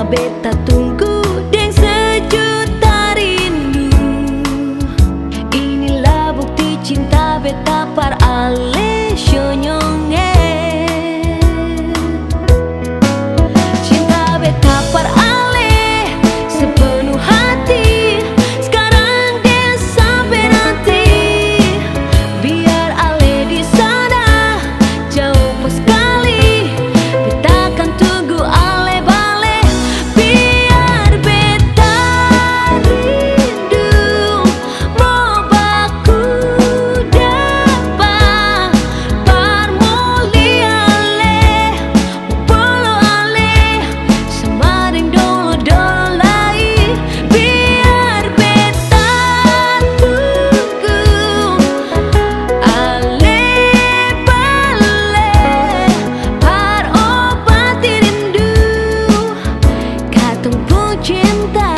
beta tunggu deng sejuta rindu. Inilah bukti cinta beta par ale shonyonge. Cinta beta par ale sepenuh hati. Sekarang dan sampai nanti, biar ale di sana jauh pas sekali, beta akan tunggu ale balik. Biar beta rindu mau baku dapat par muli ale polo ale semaring dolo dolai. Biar beta tunggu ale balik par obati rindu katong pun cinta.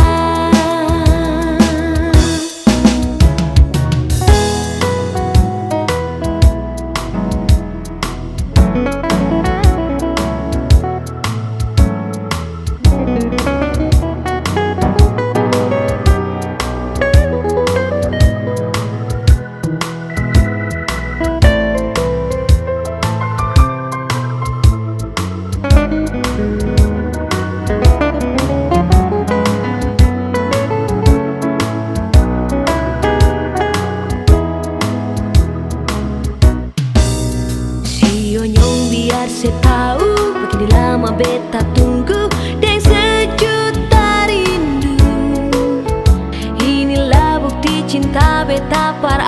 Sionyong biar saya tahu begini lama beta tunggu dan sejuta rindu. Inilah bukti cinta beta par